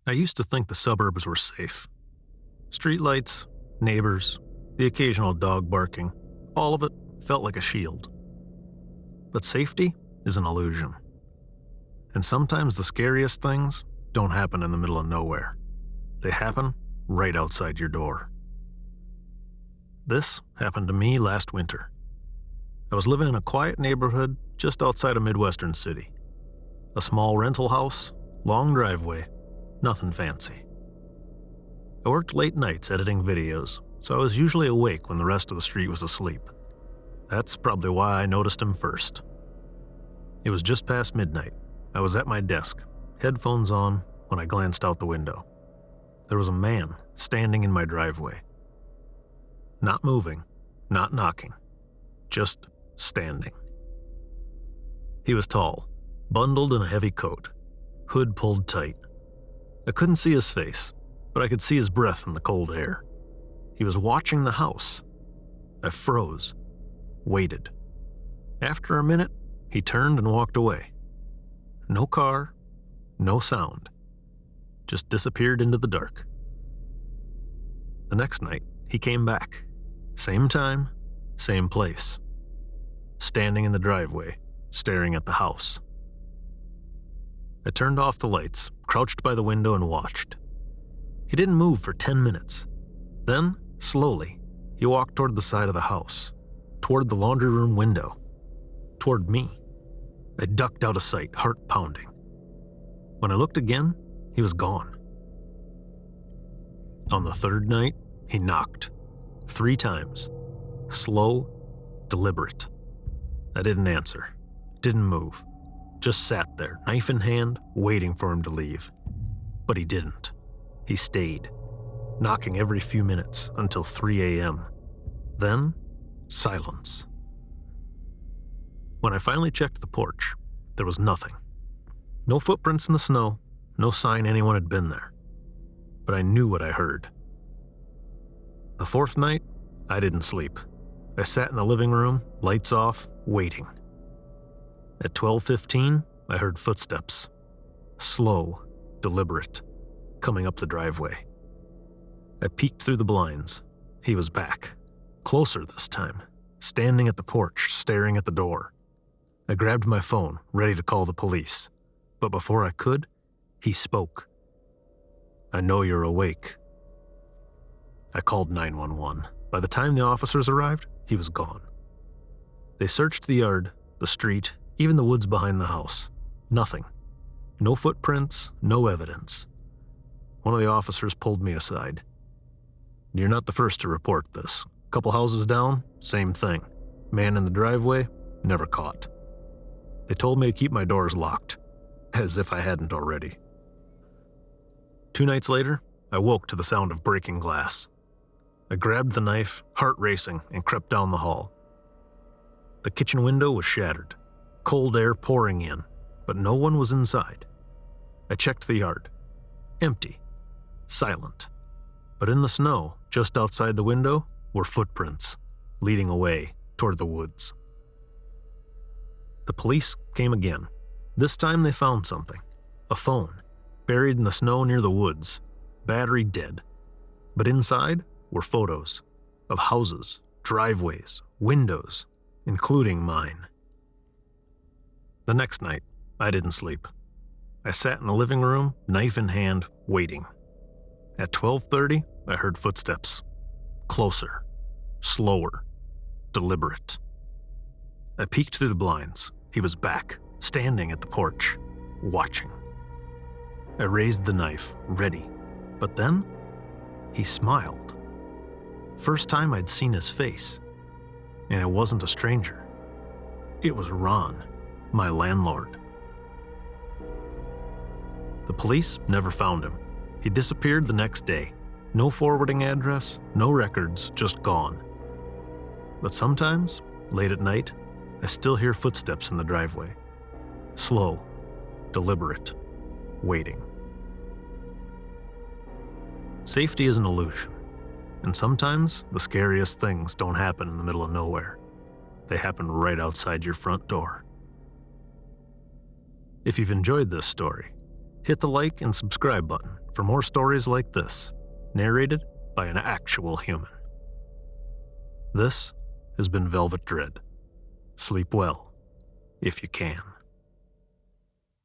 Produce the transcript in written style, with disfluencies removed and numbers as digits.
I used to think the suburbs were safe. Streetlights, neighbors, the occasional dog barking, all of it felt like a shield. But safety is an illusion. And sometimes the scariest things don't happen in the middle of nowhere. They happen right outside your door. This happened to me last winter. I was living in a quiet neighborhood just outside a Midwestern city. A small rental house, long driveway, nothing fancy. I worked late nights editing videos, so I was usually awake when the rest of the street was asleep. That's probably why I noticed him first. It was just past midnight. I was at my desk, headphones on, when I glanced out the window. There was a man standing in my driveway. Not moving, not knocking, just standing. He was tall, bundled in a heavy coat, hood pulled tight. I couldn't see his face, but I could see his breath in the cold air. He was watching the house. I froze, waited. After a minute, he turned and walked away. No car, no sound. Just disappeared into the dark. The next night, he came back. Same time, same place. Standing in the driveway, staring at the house. I turned off the lights, crouched by the window and watched. He didn't move for 10 minutes. Then, slowly, he walked toward the side of the house, toward the laundry room window, toward me. I ducked out of sight, heart pounding. When I looked again, he was gone. On the third night, he knocked. 3 times. Slow, deliberate. I didn't answer, didn't move. Just sat there, knife in hand, waiting for him to leave. But he didn't. He stayed, knocking every few minutes until 3 a.m. Then, silence. When I finally checked the porch, there was nothing. No footprints in the snow, no sign anyone had been there. But I knew what I heard. The 4th night, I didn't sleep. I sat in the living room, lights off, waiting. At 12:15, I heard footsteps. Slow, deliberate, coming up the driveway. I peeked through the blinds. He was back. Closer this time, standing at the porch, staring at the door. I grabbed my phone, ready to call the police. But before I could, he spoke. "I know you're awake." I called 911. By the time the officers arrived, he was gone. They searched the yard, the street, even the woods behind the house. Nothing. No footprints, no evidence. One of the officers pulled me aside. "You're not the first to report this. Couple houses down, same thing. Man in the driveway, never caught." They told me to keep my doors locked, as if I hadn't already. 2 nights later, I woke to the sound of breaking glass. I grabbed the knife, heart racing, and crept down the hall. The kitchen window was shattered, cold air pouring in, but no one was inside. I checked the yard. Empty. Silent. But in the snow, just outside the window, were footprints, leading away toward the woods. The police came again. This time they found something. A phone, buried in the snow near the woods, battery dead. But inside were photos of houses, driveways, windows, including mine. The next night, I didn't sleep. I sat in the living room, knife in hand, waiting. At 12:30, I heard footsteps. Closer, slower, deliberate. I peeked through the blinds. He was back, standing at the porch, watching. I raised the knife, ready. But then, he smiled. First time I'd seen his face. And it wasn't a stranger. It was Ron, my landlord. The police never found him. He disappeared the next day. No forwarding address, no records, just gone. But sometimes, late at night, I still hear footsteps in the driveway. Slow, deliberate, waiting. Safety is an illusion, and sometimes the scariest things don't happen in the middle of nowhere. They happen right outside your front door. If you've enjoyed this story, Hit the like and subscribe button for more stories like this, narrated by an actual human. This has been Velvet Dread. Sleep well, if you can.